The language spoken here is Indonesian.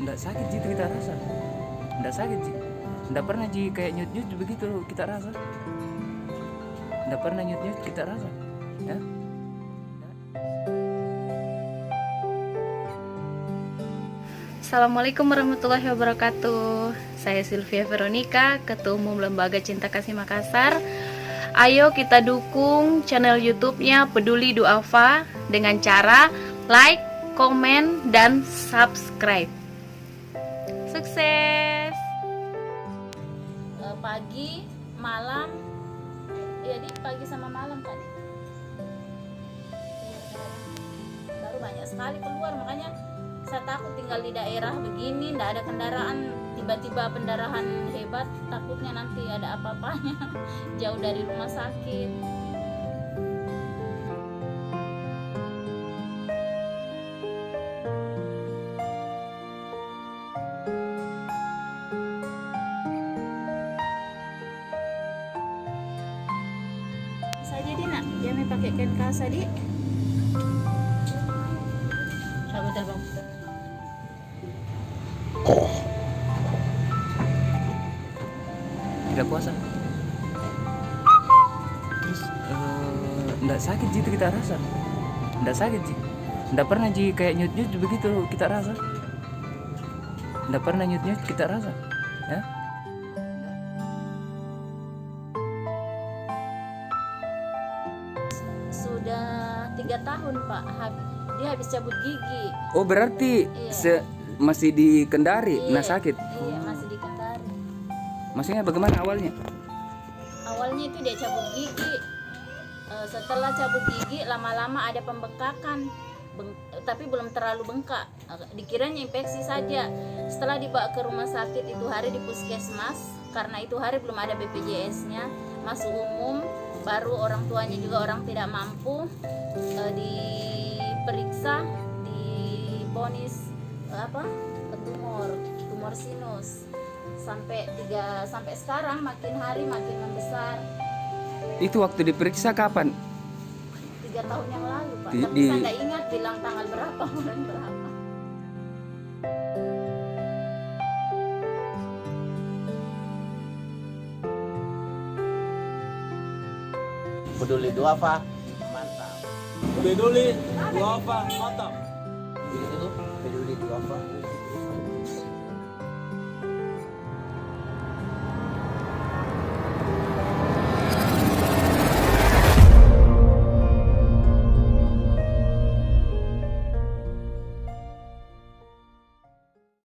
Nggak sakit sih, itu kita rasa. Nggak sakit sih. Nggak pernah sih kayak nyut-nyut begitu kita rasa. Nggak pernah nyut-nyut kita rasa. Ya. Assalamualaikum warahmatullahi wabarakatuh. Saya Sylvia Veronica, Ketua Umum Lembaga Cinta Kasih Makassar. Ayo kita dukung channel YouTube-nya Peduli Duafa dengan cara like, komen, dan subscribe. Sukses! Pagi, malam, jadi pagi sama malam tadi. Baru banyak sekali keluar, makanya saya takut tinggal di daerah begini, tidak ada kendaraan, tiba-tiba pendarahan hebat, takutnya nanti ada apa-apanya jauh dari rumah sakit. Bisa jadi nak, jangan pakai kain kasa di. Coba terbang. Tidak puasa. Terus nggak sakit sih, itu kita rasa. Nggak sakit sih. Nggak pernah sih kayak nyut-nyut begitu kita rasa. Nggak pernah nyut-nyut kita rasa. Ya. Sudah 3 tahun Pak, dia habis cabut gigi. Oh berarti Iya. masih di Kendari, Iya, nah sakit. Iya, masih di Kendari. Maksudnya bagaimana awalnya? Awalnya itu dia cabut gigi. Setelah cabut gigi lama-lama ada pembengkakan, tapi belum terlalu bengkak. Dikiranya infeksi saja. Setelah dibawa ke rumah sakit itu hari di puskesmas, karena itu hari belum ada BPJS-nya, masuk umum, baru orang tuanya juga orang tidak mampu, diperiksa, divonis tumor sinus. Sampai sekarang makin hari makin membesar. Itu waktu diperiksa kapan? 3 tahun yang lalu Pak, Di- tapi di- saya nggak ingat bilang tanggal berapa, bulan berapa. Peduli Duafa, mantap. Peduli Duafa, mantap. Peduli Duafa.